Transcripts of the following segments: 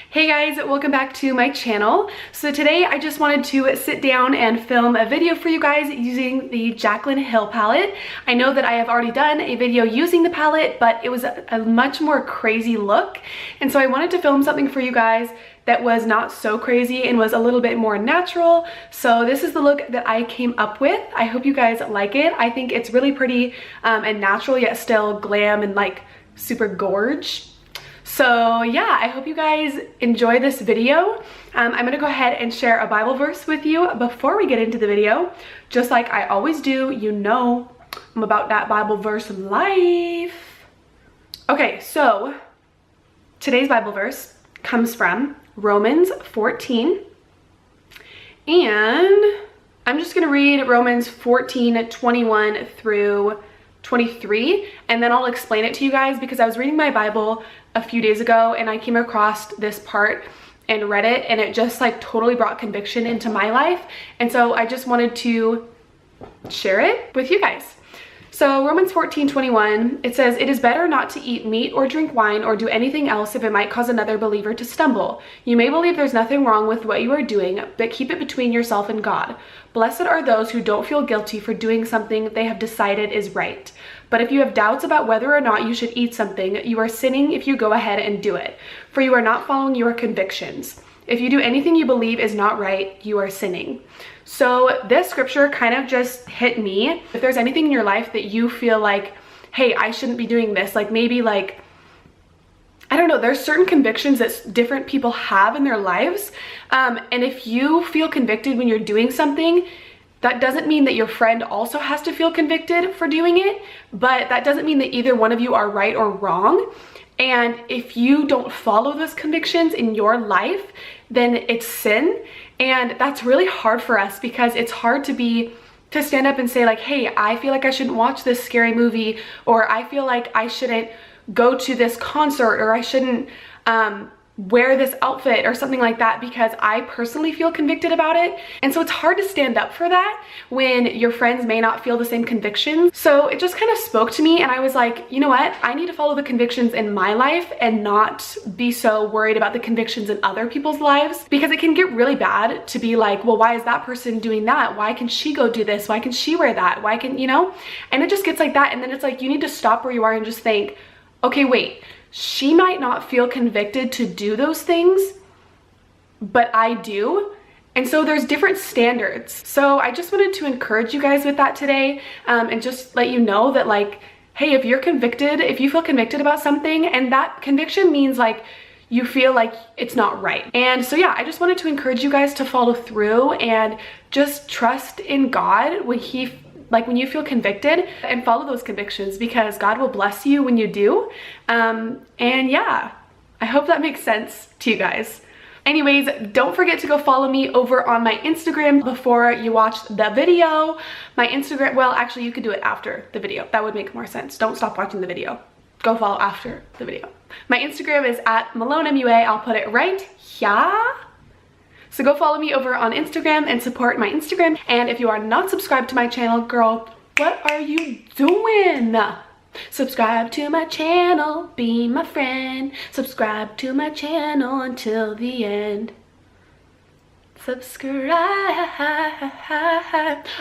Hey guys, welcome back to my channel. So today I just wanted to sit down and film a video for you guys using the Jaclyn Hill palette. I know that I have already done a video using the palette, but it was a much more crazy look. And so I wanted to film something for you guys that was not so crazy and was a little bit more natural. So this is the look that I came up with. I hope you guys like it. I think it's really pretty and natural, yet still glam and like super gorge. So yeah, I hope you guys enjoy this video. I'm gonna go ahead and share a Bible verse with you before we get into the video. Just like I always do, you know I'm about that Bible verse life. Okay, so today's Bible verse comes from Romans 14. And I'm just gonna read Romans 14:21 through 23, and then I'll explain it to you guys because I was reading my Bible a few days ago and I came across this part and read it, and it just like totally brought conviction into my life, and so I just wanted to share it with you guys. So Romans 14:21, it says, "It is better not to eat meat or drink wine or do anything else if it might cause another believer to stumble. You may believe there's nothing wrong with what you are doing, but keep it between yourself and God. Blessed are those who don't feel guilty for doing something they have decided is right. But if you have doubts about whether or not you should eat something, you are sinning if you go ahead and do it, for you are not following your convictions. If you do anything you believe is not right, you are sinning." So this scripture kind of just hit me. If there's anything in your life that you feel like, hey, I shouldn't be doing this, like maybe like, I don't know, there's certain convictions that different people have in their lives. And if you feel convicted when you're doing something, that doesn't mean that your friend also has to feel convicted for doing it, but that doesn't mean that either one of you are right or wrong. And if you don't follow those convictions in your life, then it's sin. And that's really hard for us because it's hard to stand up and say like, hey, I feel like I shouldn't watch this scary movie, or I feel like I shouldn't go to this concert, or I shouldn't wear this outfit or something like that because I personally feel convicted about it. And so it's hard to stand up for that when your friends may not feel the same convictions. So it just kind of spoke to me, and I was like, you know what? I need to follow the convictions in my life and not be so worried about the convictions in other people's lives, because it can get really bad to be like, well, why is that person doing that? Why can she go do this? Why can she wear that? Why can, you know? And it just gets like that. And then it's like, you need to stop where you are and just think, okay, wait, she might not feel convicted to do those things, but I do. And so there's different standards. So I just wanted to encourage you guys with that today, and just let you know that like, hey, if you're convicted, if you feel convicted about something, and that conviction means like you feel like it's not right. And so yeah, I just wanted to encourage you guys to follow through and just trust in God when you feel convicted, and follow those convictions, because God will bless you when you do. And yeah, I hope that makes sense to you guys. Anyways, don't forget to go follow me over on my Instagram before you watch the video. My Instagram, well, actually you could do it after the video. That would make more sense. Don't stop watching the video. Go follow after the video. My Instagram is at MaloneMUA. I'll put it right here. So go follow me over on Instagram and support my Instagram. And if you are not subscribed to my channel, girl, what are you doing? Subscribe to my channel, be my friend. Subscribe to my channel until the end. Subscribe.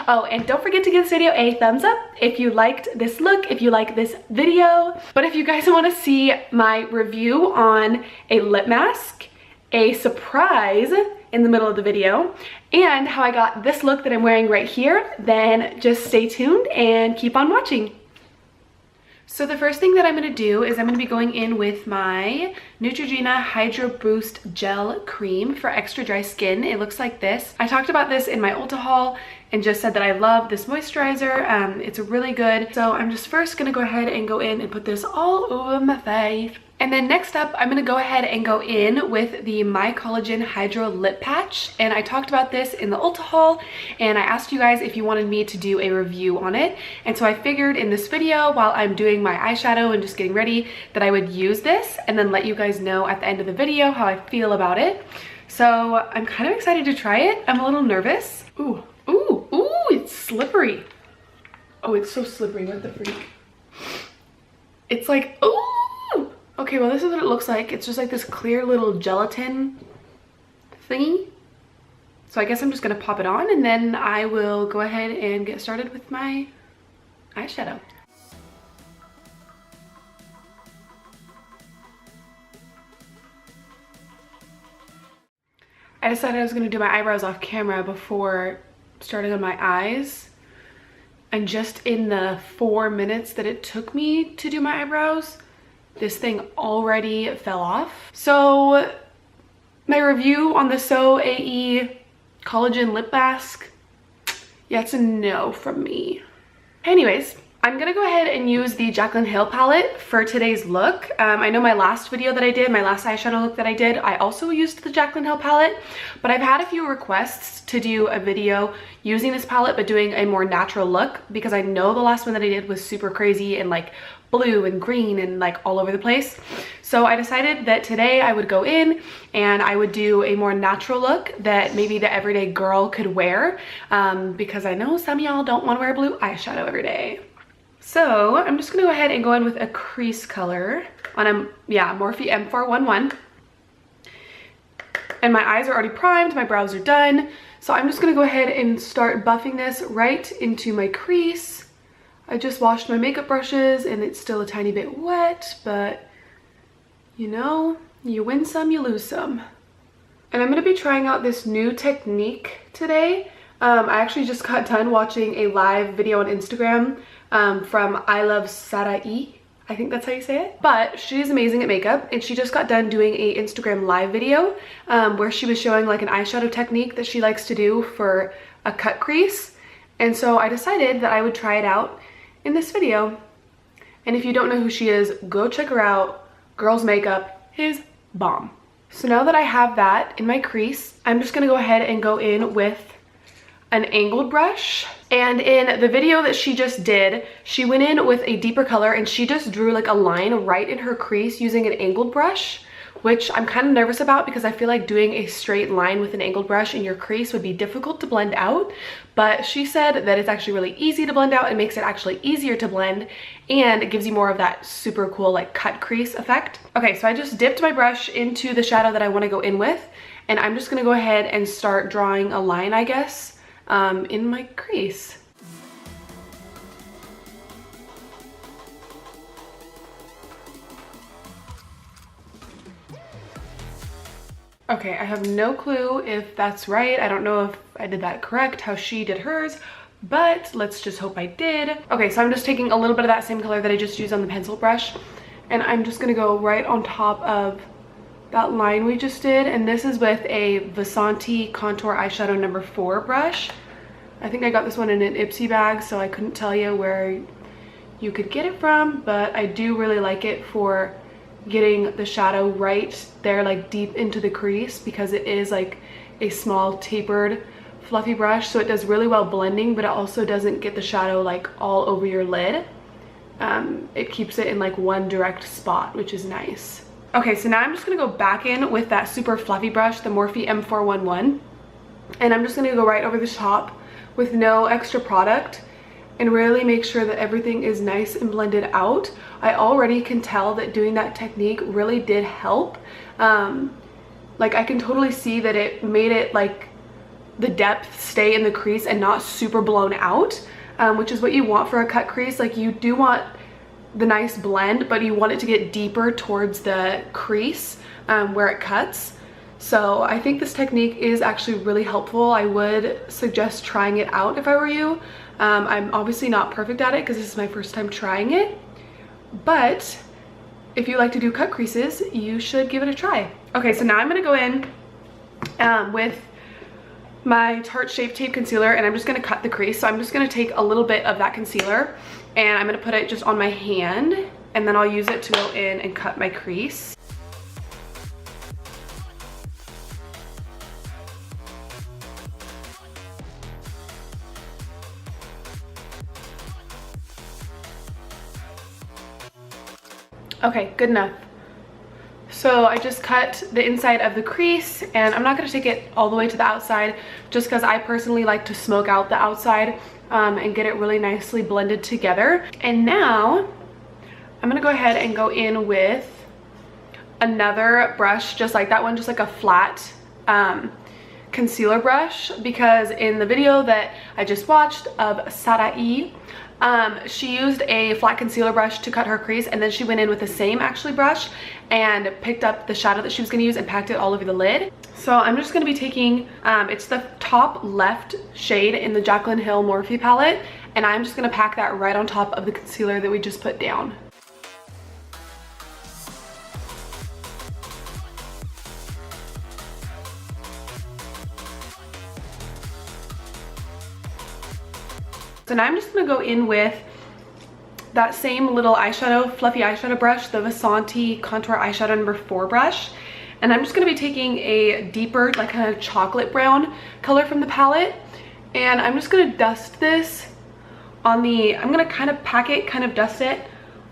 Oh, and don't forget to give this video a thumbs up if you liked this look, if you like this video. But if you guys want to see my review on a lip mask, a surprise in the middle of the video, and how I got this look that I'm wearing right here, then just stay tuned and keep on watching. So the first thing that I'm going to do is I'm going to be going in with my Neutrogena Hydro Boost Gel Cream for extra dry skin. It looks like this. I talked about this in my Ulta haul and just said that I love this moisturizer. It's really good. So I'm just first going to go ahead and go in and put this all over my face. And then next up, I'm going to go ahead and go in with the My Collagen Hydro Lip Patch. And I talked about this in the Ulta haul, and I asked you guys if you wanted me to do a review on it. And so I figured in this video, while I'm doing my eyeshadow and just getting ready, that I would use this and then let you guys know at the end of the video how I feel about it. So I'm kind of excited to try it. I'm a little nervous. Ooh, ooh, ooh, it's slippery. Oh, it's so slippery, what the freak. It's like, ooh. Okay, well this is what it looks like. It's just like this clear little gelatin thingy. So I guess I'm just gonna pop it on and then I will go ahead and get started with my eyeshadow. I decided I was gonna do my eyebrows off camera before starting on my eyes. And just in the 4 minutes that it took me to do my eyebrows, this thing already fell off. So my review on the AE Collagen Lip Mask, yeah, it's a no from me. Anyways, I'm gonna go ahead and use the Jaclyn Hill palette for today's look. I know my last video that I did, my last eyeshadow look that I did, I also used the Jaclyn Hill palette, but I've had a few requests to do a video using this palette but doing a more natural look, because I know the last one that I did was super crazy and like blue and green and like all over the place. So I decided that today I would go in and I would do a more natural look that maybe the everyday girl could wear, because I know some of y'all don't want to wear blue eyeshadow every day. So I'm just gonna go ahead and go in with a crease color on a Morphe M411. And my eyes are already primed, my brows are done. So I'm just gonna go ahead and start buffing this right into my crease. I just washed my makeup brushes and it's still a tiny bit wet, but you know, you win some, you lose some. And I'm gonna be trying out this new technique today. I actually just got done watching a live video on Instagram from I Love Sarai. I think that's how you say it. But she's amazing at makeup and she just got done doing a Instagram live video where she was showing like an eyeshadow technique that she likes to do for a cut crease. And so I decided that I would try it out in this video. And if you don't know who she is, go check her out. Girl's makeup is bomb. So now that I have that in my crease, I'm just gonna go ahead and go in with an angled brush. And in the video that she just did, she went in with a deeper color and she just drew like a line right in her crease using an angled brush, which I'm kind of nervous about because I feel like doing a straight line with an angled brush in your crease would be difficult to blend out. But she said that it's actually really easy to blend out. It makes it actually easier to blend and it gives you more of that super cool like cut crease effect. Okay, so I just dipped my brush into the shadow that I want to go in with, and I'm just gonna go ahead and start drawing a line, I guess, in my crease. Okay, I have no clue if that's right. I don't know if I did that correct, how she did hers, but let's just hope I did. Okay, so I'm just taking a little bit of that same color that I just used on the pencil brush, and I'm just gonna go right on top of that line we just did. And this is with a Vasanti Contour Eyeshadow number 4 brush. I think I got this one in an Ipsy bag, so I couldn't tell you where you could get it from, but I do really like it for getting the shadow right there, like deep into the crease, because it is like a small tapered fluffy brush, so it does really well blending, but it also doesn't get the shadow like all over your lid. It keeps it in like one direct spot, which is nice. Okay, so now I'm just gonna go back in with that super fluffy brush, the Morphe M411, and I'm just gonna go right over the top with no extra product and really make sure that everything is nice and blended out. I already can tell that doing that technique really did help. Like I can totally see that it made it like the depth stay in the crease and not super blown out, which is what you want for a cut crease. Like you do want the nice blend, but you want it to get deeper towards the crease where it cuts. So I think this technique is actually really helpful. I would suggest trying it out if I were you. I'm obviously not perfect at it because this is my first time trying it, but if you like to do cut creases, you should give it a try. Okay, so now I'm gonna go in with my Tarte Shape Tape Concealer, and I'm just gonna cut the crease. So I'm just gonna take a little bit of that concealer and I'm gonna put it just on my hand, and then I'll use it to go in and cut my crease. Okay, good enough. So I just cut the inside of the crease, and I'm not gonna take it all the way to the outside just because I personally like to smoke out the outside and get it really nicely blended together. And now I'm gonna go ahead and go in with another brush just like that one, just like a flat concealer brush, because in the video that I just watched of Sarai, she used a flat concealer brush to cut her crease, and then she went in with the same actually brush and picked up the shadow that she was going to use and packed it all over the lid. So I'm just going to be taking, it's the top left shade in the Jaclyn Hill Morphe palette, and I'm just going to pack that right on top of the concealer that we just put down. So now I'm just going to go in with that same little eyeshadow, fluffy eyeshadow brush, the Vasanti Contour Eyeshadow number 4 brush. And I'm just going to be taking a deeper, like kind of chocolate brown color from the palette. And I'm just going to dust this on the, I'm going to kind of pack it, kind of dust it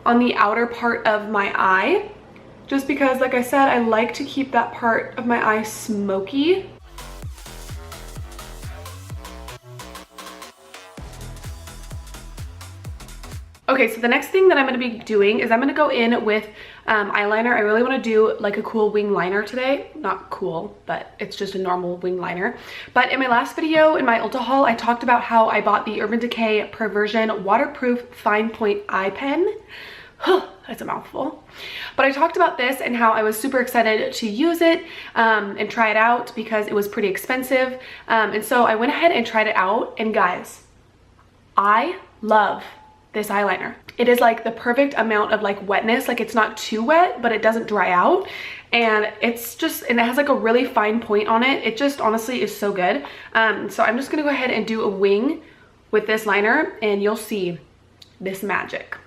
on the outer part of my eye. Just because, like I said, I like to keep that part of my eye smoky. Okay, so the next thing that I'm going to be doing is I'm going to go in with eyeliner. I really want to do like a cool wing liner today. Not cool, but it's just a normal wing liner. But in my last video, in my Ulta haul, I talked about how I bought the Urban Decay Perversion Waterproof Fine Point Eye Pen. That's a mouthful. But I talked about this and how I was super excited to use it and try it out because it was pretty expensive. And so I went ahead and tried it out. And guys, I love this eyeliner. It is like the perfect amount of like wetness. Like it's not too wet, but it doesn't dry out. And it's just, and it has like a really fine point on it. It just honestly is so good. So I'm just gonna go ahead and do a wing with this liner and you'll see this magic.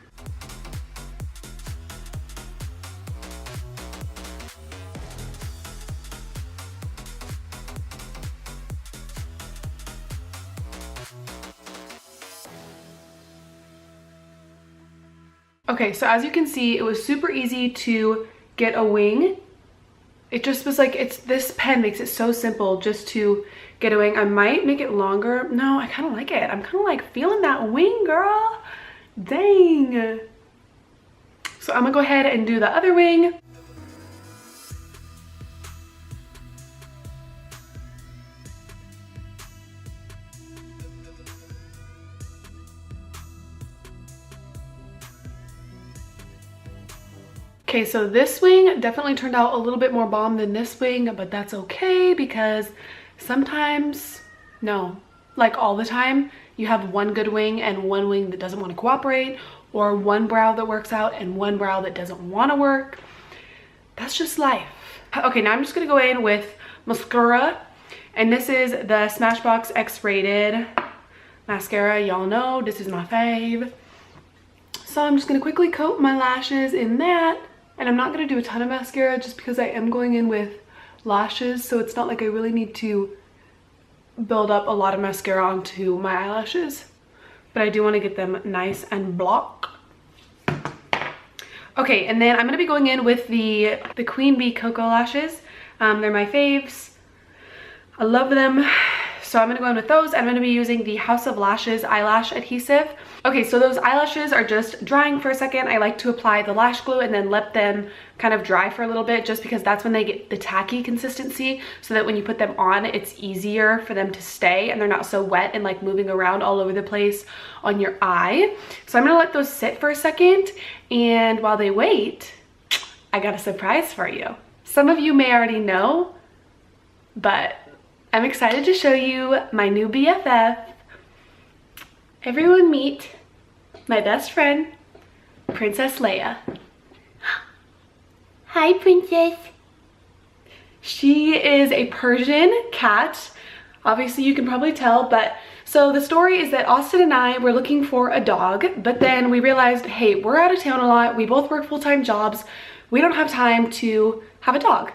Okay, so as you can see, it was super easy to get a wing. It just was like, this pen makes it so simple just to get a wing. I might make it longer. No, I kind of like it. I'm kind of like feeling that wing, girl. Dang. So I'm gonna go ahead and do the other wing. Okay, so this wing definitely turned out a little bit more bomb than this wing, but that's okay because sometimes, no, like all the time, you have one good wing and one wing that doesn't want to cooperate, or one brow that works out and one brow that doesn't want to work. That's just life. Okay, now I'm just gonna go in with mascara, and this is the Smashbox X-Rated mascara. Y'all know this is my fave. So I'm just gonna quickly coat my lashes in that. And I'm not going to do a ton of mascara just because I am going in with lashes. So it's not like I really need to build up a lot of mascara onto my eyelashes. But I do want to get them nice and block. Okay, and then I'm going to be going in with the Queen Bee Cocoa lashes. They're my faves. I love them. So I'm going to go in with those. I'm going to be using the House of Lashes eyelash adhesive. Okay, so those eyelashes are just drying for a second. I like to apply the lash glue and then let them kind of dry for a little bit just because that's when they get the tacky consistency, so that when you put them on, it's easier for them to stay and they're not so wet and like moving around all over the place on your eye. So I'm going to let those sit for a second, and while they wait, I got a surprise for you. Some of you may already know, but I'm excited to show you my new BFF. Everyone meet my best friend, Princess Leia. Hi, Princess. She is a Persian cat. Obviously, you can probably tell, but so the story is that Austin and I were looking for a dog, but then we realized, hey, we're out of town a lot. We both work full-time jobs. We don't have time to have a dog.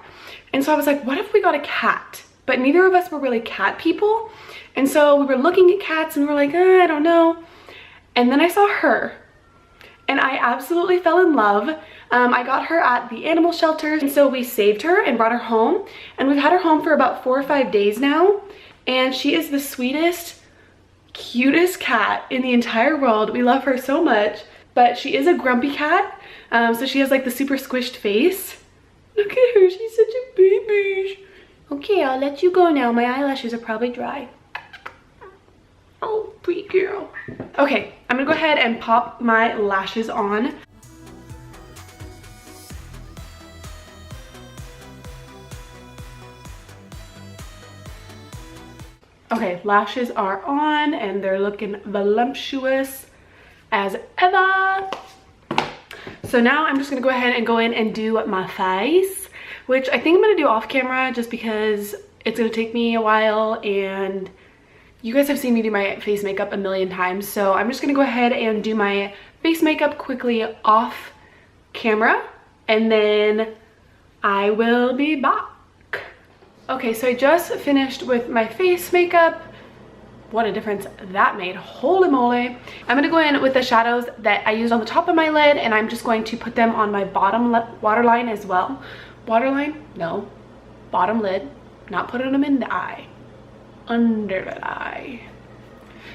And so I was like, what if we got a cat? But neither of us were really cat people. And so we were looking at cats and we're like, I don't know. And then I saw her and I absolutely fell in love. I got her at the animal shelter, and so we saved her and brought her home, and we've had her home for about 4 or 5 days now, and she is the sweetest, cutest cat in the entire world. We love her so much, but she is a grumpy cat, so she has like the super squished face. Look at her, she's such a baby. Okay, I'll let you go now. My eyelashes are probably dry. Oh, pretty girl. Okay, I'm gonna go ahead and pop my lashes on. Okay, lashes are on and they're looking voluptuous as ever. So now I'm just gonna go ahead and go in and do my face, which I think I'm gonna do off camera just because it's gonna take me a while and you guys have seen me do my face makeup a million times. So I'm just gonna go ahead and do my face makeup quickly off camera and then I will be back. Okay, so I just finished with my face makeup. What a difference that made, holy moly. I'm gonna go in with the shadows that I used on the top of my lid and I'm just going to put them on my bottom waterline as well. Waterline? No, bottom lid, not putting them in the eye, under the eye.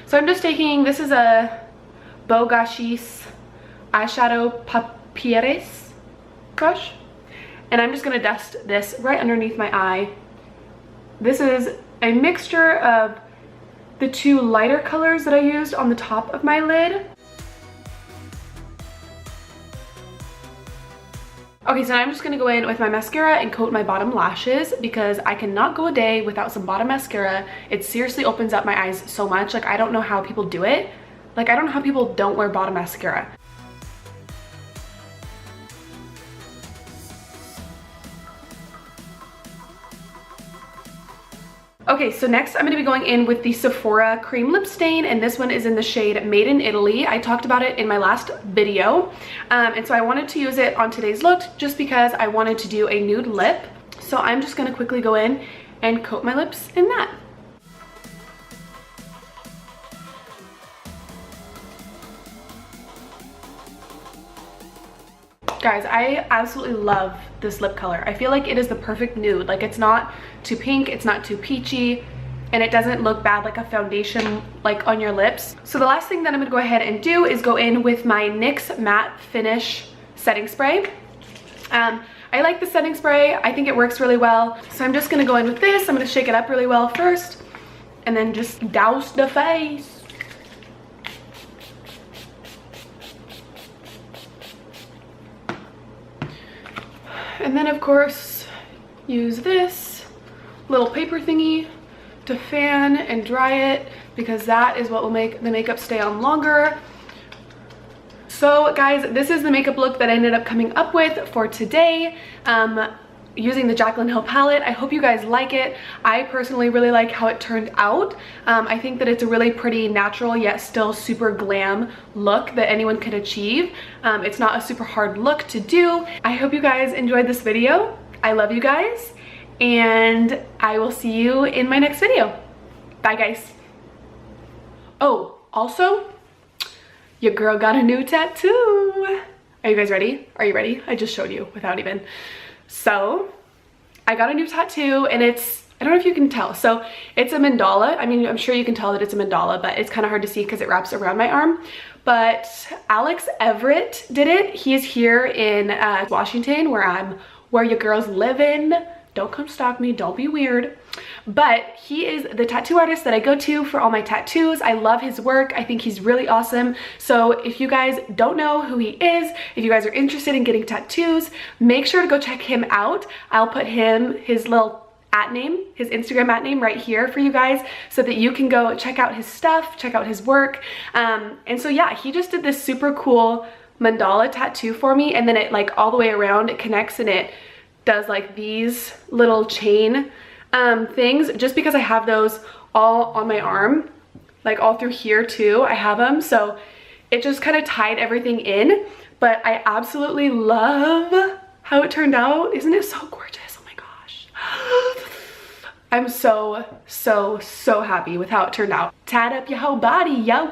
So I'm just taking, this is a Bogashis eyeshadow papyrus brush and I'm just gonna dust this right underneath my eye. This is a mixture of the two lighter colors that I used on the top of my lid. Okay, so now I'm just gonna go in with my mascara and coat my bottom lashes because I cannot go a day without some bottom mascara. It seriously opens up my eyes so much. Like, I don't know how people do it. Like, I don't know how people don't wear bottom mascara. Okay, so next I'm going to be going in with the Sephora cream lip stain, and this one is in the shade Made in Italy. I talked about it in my last video, and so I wanted to use it on today's look just because I wanted to do a nude lip. So I'm just going to quickly go in and coat my lips in that. Guys, I absolutely love this lip color. I feel like it is the perfect nude. Like, it's not too pink, it's not too peachy, and it doesn't look bad like a foundation like on your lips. So the last thing that I'm gonna go ahead and do is go in with my NYX Matte Finish setting spray. I like the setting spray. I think it works really well. So I'm just gonna go in with this. I'm gonna shake it up really well first, and then just douse the face. And then of course use this little paper thingy to fan and dry it because that is what will make the makeup stay on longer. So guys, this is the makeup look that I ended up coming up with for today. Using the Jaclyn Hill palette. I hope you guys like it. I personally really like how it turned out. I think that it's a really pretty natural yet still super glam look that anyone could achieve. It's not a super hard look to do. I hope you guys enjoyed this video. I love you guys and I will see you in my next video. Bye guys. Oh, also, your girl got a new tattoo. Are you guys ready? Are you ready? I just showed you without even. So I got a new tattoo and it's, I don't know if you can tell. So it's a mandala. I mean, I'm sure you can tell that it's a mandala, but it's kind of hard to see because it wraps around my arm. But Alex Everett did it. He is here in Washington where your girl's living. Don't come stalk me, don't be weird. But he is the tattoo artist that I go to for all my tattoos. I love his work. I think he's really awesome. So if you guys don't know who he is, if you guys are interested in getting tattoos, make sure to go check him out. I'll put his little his Instagram @ name right here for you guys so that you can go check out his stuff, check out his work. And so yeah, he just did this super cool mandala tattoo for me, and then it like all the way around, it connects and it does like these little chain things, just because I have those all on my arm, like all through here too. I have them, so it just kind of tied everything in. But I absolutely love how it turned out. Isn't it so gorgeous? Oh my gosh. I'm so happy with how it turned out. Tat up your whole body, yo.